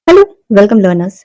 Hello, welcome learners.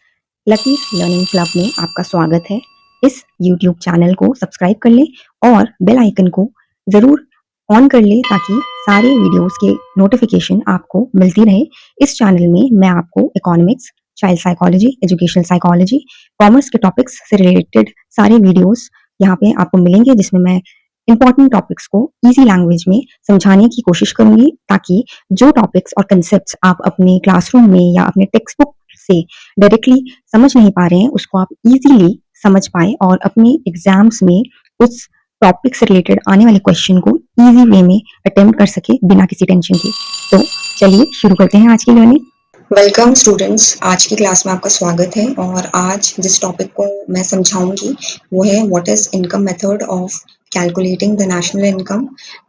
Lucky's learning club में आपका स्वागत है। इस यूट्यूब चैनल को सब्सक्राइब कर लें और बेल आइकन को ज़रूर ऑन कर लें ताकि सारे वीडियोस के नोटिफिकेशन आपको मिलती रहे। इस चैनल में मैं आपको economics, child psychology, educational psychology, commerce के टॉपिक्स से रिलेटेड सारे वीडियोस यहाँ पे आपको मिलेंगे, जिसमें मैं इंपॉर्टेंट टॉपिक्स को इजी लैंग्वेज में समझाने की कोशिश करूंगी ताकि जो टॉपिक्स और कंसेप्ट्स आप अपने क्लासरूम में या अपने टेक्स्ट बुक से डायरेक्टली समझ नहीं पा रहे हैं उसको आप इजीली समझ पाए और अपने एग्जाम्स में उस टॉपिक से रिलेटेड आने वाले क्वेश्चन को इजी वे में अटेम्प्ट कर सके बिना किसी टेंशन के। तो चलिए शुरू करते हैं आज की लर्निंग। वेलकम स्टूडेंट्स, आज की क्लास में आपका स्वागत है। और आज जिस टॉपिक को मैं समझाऊंगी वो है what is income method of calculating the national income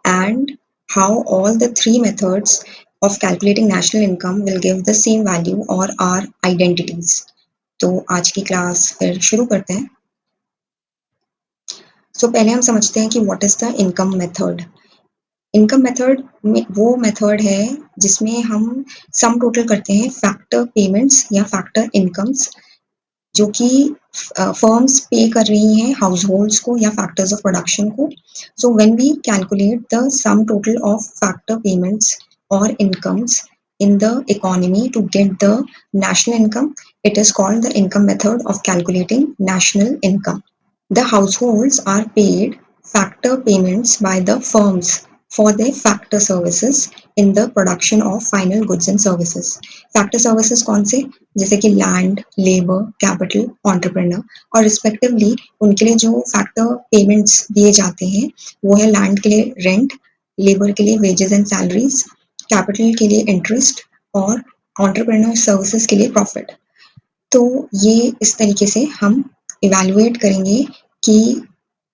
and how all the three methods of calculating national income will give the same value और आर आइडेंटिटीज। तो आज की क्लास फिर शुरू करते हैं। पहले हम समझते हैं कि what is the income method. Income method में वो मेथड है जिसमें हम सम टोटल करते हैं फैक्टर पेमेंट्स या फैक्टर इनकम्स जो कि फर्म्स पे कर रही हैं हाउस होल्ड्स को या फैक्टर्स ऑफ प्रोडक्शन को। So when we calculate the sum total of factor payments और incomes in the economy to get the national income, it is called the income method of calculating national income. The households are paid factor payments by the firms for their factor services in the production of final goods and services. Factor services कौन से, जैसे कि land, labour, capital, entrepreneur, और respectively उनके लिए जो factor payments दिए जाते हैं वो है लैंड के लिए रेंट, लेबर के लिए वेजेस एंड सैलरीज, कैपिटल के लिए इंटरेस्ट और एंटरप्रेन्योर सर्विसेज के लिए प्रॉफिट। तो ये इस तरीके से हम इवेल्युएट करेंगे कि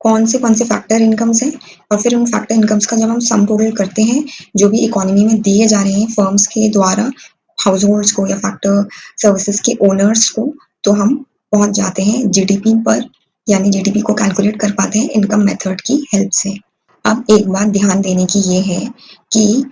कौन से फैक्टर इनकम्स हैं, और फिर उन फैक्टर इनकम्स का जब हम सम टोटल करते हैं जो भी इकोनॉमी में दिए जा रहे हैं फर्म्स के द्वारा हाउस होल्ड्स को या फैक्टर सर्विसेज के ओनर्स को, तो हम पहुंच जाते हैं जीडीपी पर, यानी जीडीपी को कैलकुलेट कर पाते हैं इनकम मेथड की हेल्प से। अब एक बात ध्यान देने की ये है कि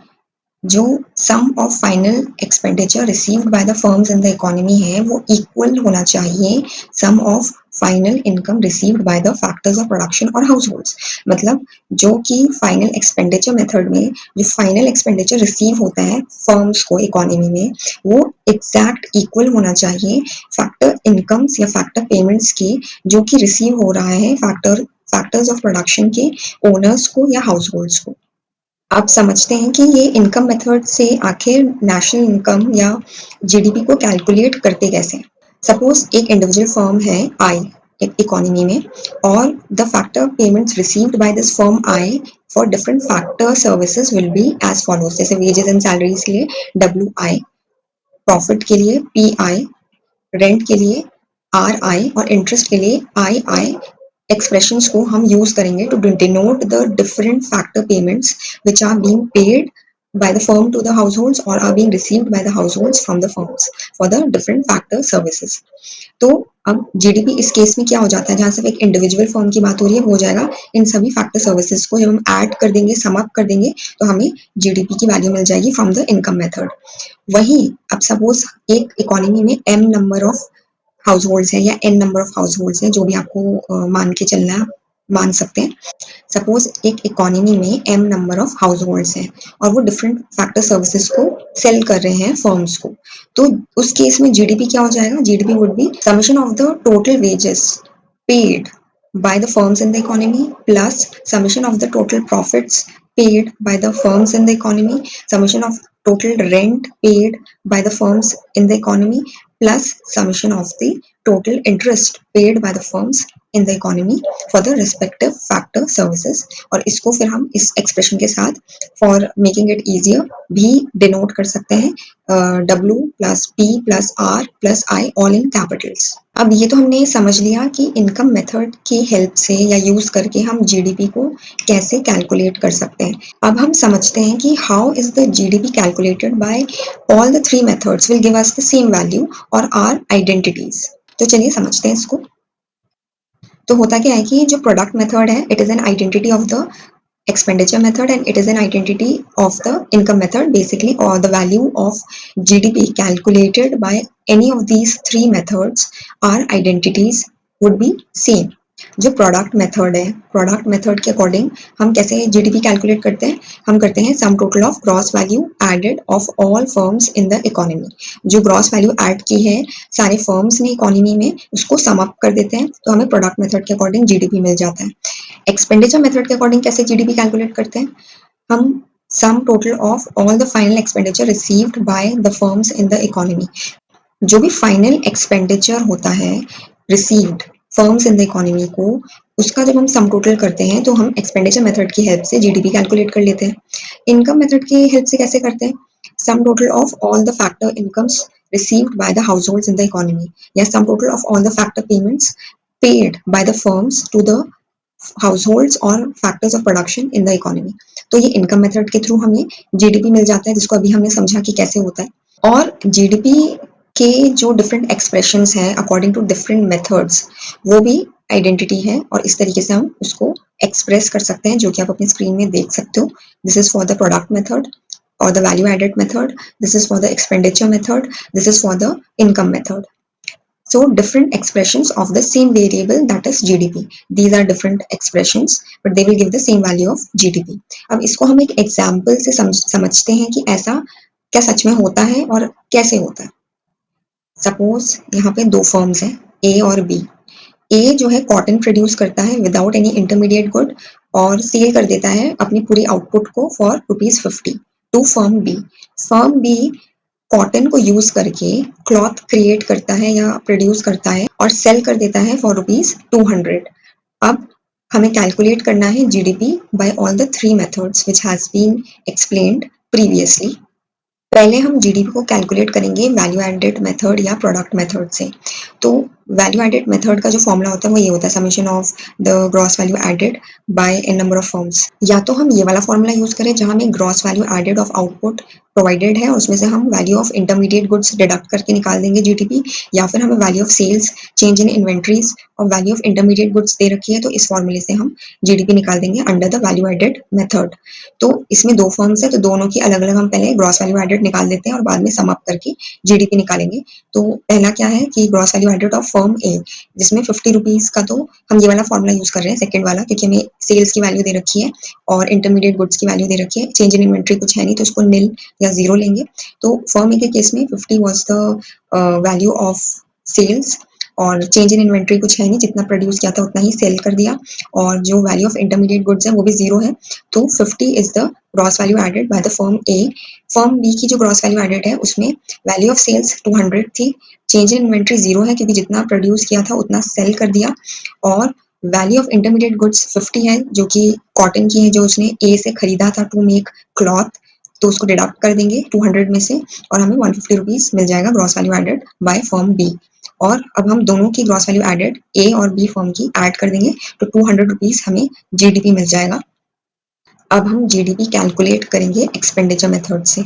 जो sum of final expenditure received by the firms in the economy है वो इक्वल होना चाहिए sum of final income received by the factors of production और हाउस होल्ड्स। मतलब जो कि फाइनल एक्सपेंडिचर मेथड में जो फाइनल एक्सपेंडिचर रिसीव होता है फर्म्स को इकोनॉमी में वो एग्जैक्ट इक्वल होना चाहिए फैक्टर इनकम्स या फैक्टर पेमेंट्स की जो कि रिसीव हो रहा है फैक्टर्स ऑफ प्रोडक्शन के ओनर्स को या हाउस होल्ड्स को। आप समझते हैं कि ये इनकम मेथड से आखिर नेशनल इनकम या जीडीपी को कैलकुलेट करते कैसे। सपोज एक इंडिविजुअल फर्म है आई इकोनॉमी में, और the factor payments received by this firm I for different factor services will be as follows. जैसे वेजेस एंड सैलरीज के लिए डब्ल्यू आई, प्रॉफिट के लिए पी आई, रेंट के लिए आर आई और इंटरेस्ट के लिए आई expressions को हम use करेंगे to denote the different factor payments which are being paid by the firm to the households or are being received by the households from the firms for the different factor services. तो अब GDP इस case में क्या हो जाता है, जहाँ सिर्फ एक इंडिविजुअल फर्म की बात हो रही है, हो जाएगा इन सभी फैक्टर सर्विसेज को जब हम ऐड कर देंगे, सम अप कर देंगे, तो हमें जीडीपी की वैल्यू मिल जाएगी फ्रॉम द इनकम मेथड। वही अब सपोज एक इकोनॉमी में M number of households है या N number of households है, जो भी आपको मान के चलना मान सकते हैं। सपोज एक इकोनॉमी में M number of households हैं और वो डिफरेंट फैक्टर सर्विसेज को सेल कर रहे हैं फर्म्स को, तो उस केस में जीडीपी क्या हो जाएगा, GDP would be summation of the total wages paid by the firms in the economy plus summation of the total profits paid by the firms in the economy, summation of total rent paid by the firms in the economy plus summation of the total interest paid by the firms in the economy for the respective factor services। और इसको फिर हम इस expression के साथ for making it easier भी denote कर सकते हैं W plus P plus R plus I all in Capitals. अब ये तो हमने समझ लिया कि इनकम मेथड की हेल्प से या यूज करके हम जीडीपी को कैसे कैलकुलेट कर सकते हैं। अब हम समझते हैं कि how is the GDP calculated by all the three methods will give us the same value और आर आइडेंटिटीज। तो चलिए समझते हैं इसको। तो होता क्या है कि जो प्रोडक्ट मेथड है it is an identity of the expenditure method, and it is an identity of the income method basically, or the value of GDP calculated by any of these three methods are identities would be same. जो product method है, product method के according हम कैसे GDP calculate करते हैं, हम करते हैं sum total of gross value added of all firms in the economy. जो ग्रॉस वैल्यू ऐड की है सारे फर्म्स ने इकोनॉमी में, उसको सम अप कर देते हैं, तो हमें प्रोडक्ट मेथड के अकॉर्डिंग जीडीपी मिल जाता है। एक्सपेंडिचर मेथड के अकॉर्डिंग कैसे जीडीपी कैलकुलेट करते हैं, हम सम total of all the final expenditure received by the firms in the economy. जो भी फाइनल एक्सपेंडिचर होता है received firms in the economy को, उसका जब हम सम टोटल करते हैं तो हम एक्सपेंडिचर मेथड की हेल्प से जीडीपी कैलकुलेट कर लेते हैं। इनकम मेथड की हेल्प से कैसे करते हैं, sum total of all the factor incomes received by the households in the economy, या sum total of all the factor payments paid by the firms to the households और factors of production in the economy. तो ये income method के through हमें GDP मिल जाता है, जिसको अभी हमने समझा कि कैसे होता है। और जीडीपी के जो डिफरेंट एक्सप्रेशंस हैं अकॉर्डिंग टू डिफरेंट मेथड्स, वो भी आइडेंटिटी है, और इस तरीके से हम उसको एक्सप्रेस कर सकते हैं, जो कि आप अपनी स्क्रीन में देख सकते हो। This is for the product method or the value added method, this is for the expenditure method, this is for the income method. So different expressions of the same variable, that is GDP. These are different expressions but they will give the same value of GDP. अब इसको हम एक example से समझते हैं कि ऐसा क्या सच में होता है और कैसे होता है। सपोज यहाँ पे दो फर्म्स हैं ए और बी। ए जो है कॉटन प्रोड्यूस करता है विदाउट एनी इंटरमीडिएट गुड और सेल कर देता है अपनी पूरी आउटपुट को for ₹50 to firm B. Firm B cotton को यूज करके क्लॉथ क्रिएट करता है या प्रोड्यूस करता है और सेल कर देता है फॉर ₹200। अब हमें कैलकुलेट करना है GDP by all the three methods which has been explained previously. पहले हम जीडीपी को कैलकुलेट करेंगे वैल्यू एडेड मेथड या प्रोडक्ट मेथड से। तो वैल्यू एडेड मेथड का जो फॉर्मूला होता है वो ये होता है, summation of the gross value added by N number of firms. या तो हम ये वाला फॉर्मूला यूज करें जहां हमें gross value added of output provided है और उसमें से हम value of intermediate goods deduct करके निकाल देंगे जीडीपी, या फिर हमें value of sales, change in inventories और वैल्यू ऑफ इंटरमीडिएट गुड्स दे रखी है, तो इस फॉर्मूले से हम जीडीपी निकाल देंगे under the value added method. तो इसमें दो फर्म्स है तो दोनों की अलग अलग हम पहले ग्रॉस वैल्यू एडेड निकाल देते हैं और बाद में सम अप करके जीडीपी निकालेंगे। तो पहला क्या है कि gross value added of firm A, जिसमें ₹50 का, तो हम ये वाला फॉर्मूला यूज कर रहे हैं सेकंड वाला, क्योंकि हमें सेल्स की वैल्यू दे रखी है और इंटरमीडिएट गुड्स की वैल्यू दे रखी है। चेंज इन इन्वेंट्री कुछ है नहीं तो उसको निल या जीरो लेंगे। तो फर्म ए के केस में 50 was the value of sales और चेंज इन इन्वेंट्री कुछ है नहीं, जितना प्रोड्यूस किया था उतना ही सेल कर दिया, और जो वैल्यू ऑफ इंटरमीडिएट गुड्स है वो भी जीरो है। तो 50 is the gross value added by the firm A. Firm B की जो ग्रॉस वैल्यू एडेड है उसमें वैल्यू ऑफ सेल्स 200 थी, चेंज इन इन्वेंट्री जीरो है क्योंकि जितना प्रोड्यूस किया था उतना सेल कर दिया, और वैल्यू ऑफ इंटरमीडिएट गुड्स 50 है जो कि कॉटन की है जो उसने ए से खरीदा था टू मेक क्लॉथ, तो उसको डिडक्ट कर देंगे 200 में से और हमें ₹150 मिल जाएगा gross value added by firm B. और अब हम दोनों की ग्रॉस वैल्यू एडेड ए और बी फर्म की ऐड कर देंगे तो ₹200 हमें जीडीपी मिल जाएगा। अब हम जीडीपी कैलकुलेट करेंगे एक्सपेंडिचर मेथड से।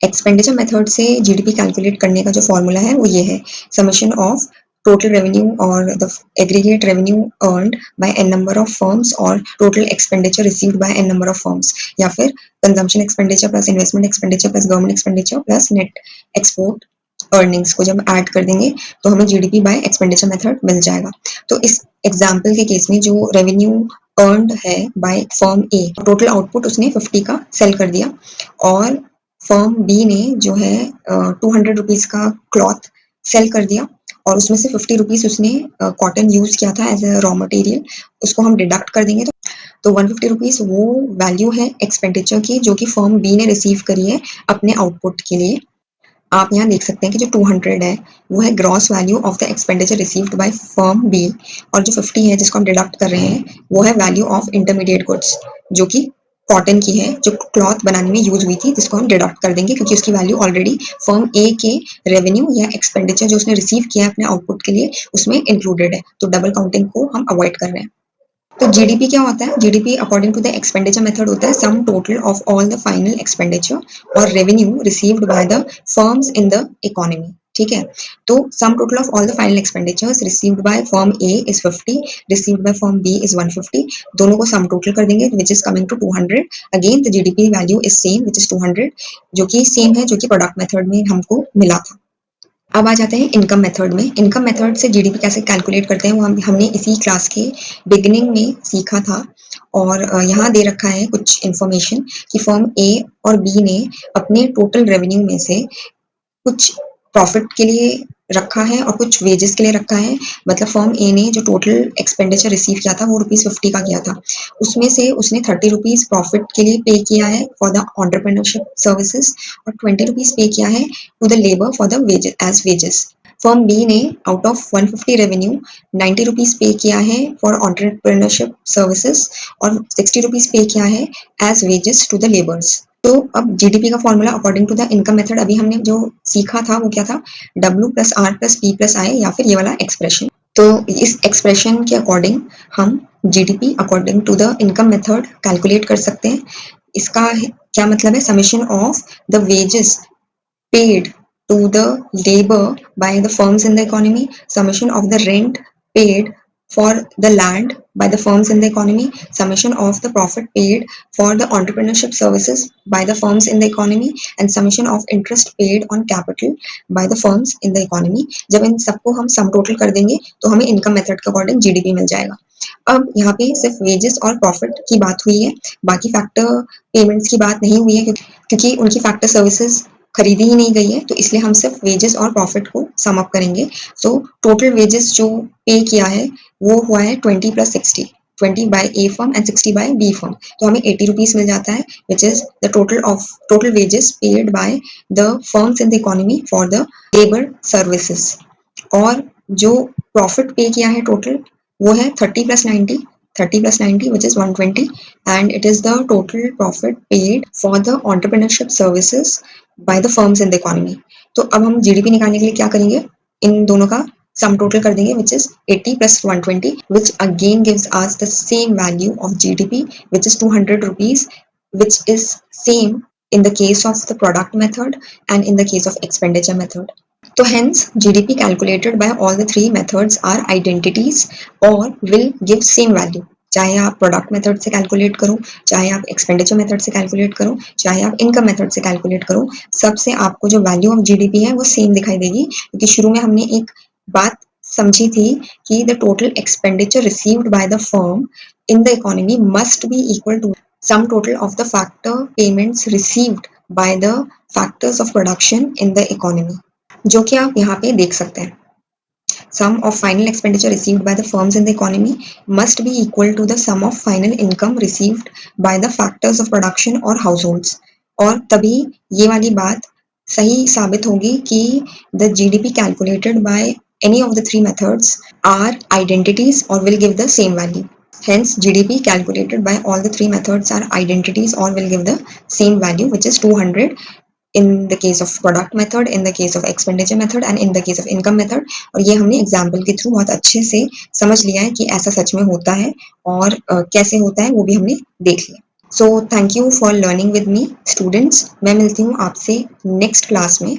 एक्सपेंडिचर मेथड से जीडीपी कैलकुलेट करने का जो फॉर्मूला है वो ये है, समेशन ऑफ टोटल रेवेन्यू और the aggregate revenue earned by N number of firms और total expenditure received by N number of firms, या फिर consumption expenditure plus investment expenditure plus government expenditure plus net export earnings को जब add कर देंगे तो हमें जीडीपी बाय एक्सपेंडिचर मेथड मिल जाएगा। तो इस एग्जाम्पल के केस में जो रेवेन्यू अर्न्ड है बाय फर्म ए, टोटल आउटपुट उसने 50 का सेल कर दिया, और फर्म बी ने जो है ₹200 का क्लॉथ सेल कर दिया, और उसमें से ₹50 उसने कॉटन यूज किया था एज अ रॉ मटेरियल, उसको हम डिडक्ट कर देंगे तो ₹150 वो वैल्यू है एक्सपेंडिचर की जो कि फर्म बी ने रिसीव करी है अपने आउटपुट के लिए। आप यहाँ देख सकते हैं कि जो 200 है वो है gross value of the expenditure received by firm B, और जो 50 है जिसको हम डिडक्ट कर रहे हैं वो है वैल्यू ऑफ इंटरमीडिएट गुड्स जो कि कॉटन की है, जो क्लॉथ बनाने में यूज हुई थी, जिसको हम डिडक्ट कर देंगे क्योंकि उसकी वैल्यू ऑलरेडी फर्म ए के रेवेन्यू या एक्सपेंडिचर जो उसने रिसीव किया है अपने आउटपुट के लिए उसमें इंक्लूडेड है, तो डबल काउंटिंग को हम अवॉइड कर रहे हैं। तो जीडीपी क्या होता है, GDP according to the expenditure method होता है sum total of all the final expenditure और revenue received by the firms in the economy. ठीक है। तो sum total of all the final expenditures received by firm A is 50, received by firm B is 150। दोनों को sum total कर देंगे which is coming to 200। Again the GDP value is same which is 200, जो कि same है जो कि product method में हमको मिला था। अब आ जाते हैं इनकम मेथड में। इनकम मेथड से जीडीपी कैसे कैलकुलेट करते हैं वो हमने इसी क्लास के बिगिनिंग में सीखा था। और यहाँ दे रखा है कुछ इन्फॉर्मेशन कि फर्म ए और बी ने अपने टोटल रेवेन्यू में से कुछ प्रॉफिट के लिए रखा है और कुछ वेजेस के लिए रखा है। मतलब फर्म ए ने जो टोटल एक्सपेंडिचर रिसीव किया था वो ₹50 का किया था। उसमें से उसने ₹30 प्रॉफिट के लिए पे किया है फॉर द एंटरप्रेन्योरशिप सर्विसेज और ₹20 पे किया है to the labour for the wage as wages. Firm B ने आउट ऑफ 150 रेवेन्यू ₹90 पे किया है फॉर एंटरप्रेन्योरशिप सर्विसेज और ₹60 पे किया है as wages to the labours. तो अब जीडीपी का formula according to the income method अभी हमने जो सीखा था वो क्या था, W plus R plus P plus I या फिर ये वाला एक्सप्रेशन। तो इस एक्सप्रेशन के अकॉर्डिंग हम GDP according to the income method calculate कर सकते हैं। इसका क्या मतलब है, summation of the wages paid to the labor by the firms in the economy, summation of the rent paid for the land by the firms in the economy, summation of the profit paid for the entrepreneurship services by the firms in the economy, and summation of interest paid on capital by the firms in the economy। जब इन सबको हम सम total कर देंगे तो हमें income method के according GDP मिल जाएगा। अब यहाँ पे सिर्फ वेजेस और प्रॉफिट की बात हुई है, बाकी फैक्टर पेमेंट्स की बात नहीं हुई है क्योंकि उनकी फैक्टर सर्विसेज खरीदी ही नहीं गई है, तो इसलिए हम सिर्फ वेजेस और प्रॉफिट को सम अप करेंगे। सो टोटल वेजेस जो पे किया है वो हुआ है 20 plus 60, 20 by A firm and 60 by B firm, तो हमें ₹80 मिल जाता है which is the total wages paid by the firms in the economy for the labour services. और जो प्रॉफिट पे किया है टोटल वो है 30 plus 90, 30 plus 90 which is 120, and it is the total profit paid for the entrepreneurship services by the firms in the economy। तो अब हम जीडीपी निकालने के लिए क्या करेंगे, इन दोनों का सम टोटल कर देंगे which is 80 plus 120 which again gives us the same value of GDP which is ₹200, which is same in the case of the product method and in the case of expenditure method। So hence GDP calculated by all the three methods are identities or will give same value। चाहे आप product method से calculate करो, चाहे आप expenditure method से calculate करो, चाहे आप इनकम मेथड से कैलकुलेट करो, सबसे आपको जो वैल्यू ऑफ जीडीपी है वो सेम दिखाई देगी। क्योंकि शुरू में हमने एक बात समझी थी कि the total expenditure received by the firm in the economy must be equal to sum total of the factor payments received by the factors of production in the economy, जो कि आप यहाँ पे देख सकते हैं। Sum of final expenditure received by the firms in the economy must be equal to the sum of final income received by the factors of production or households। और तभी ये वाली बात सही साबित होगी कि the GDP calculated by any of the three methods are identities or will give the same value। Hence, GDP calculated by all the three methods are identities or will give the same value, which is 200 in the case of product method, in the case of expenditure method and in the case of income method। और ये हमने example के through बहुत अच्छे से समझ लिया है कि ऐसा सच में होता है और कैसे होता है वो भी हमने देख लिया। So thank you for learning with me students. मैं मिलती हूँ आपसे नेक्स्ट क्लास में।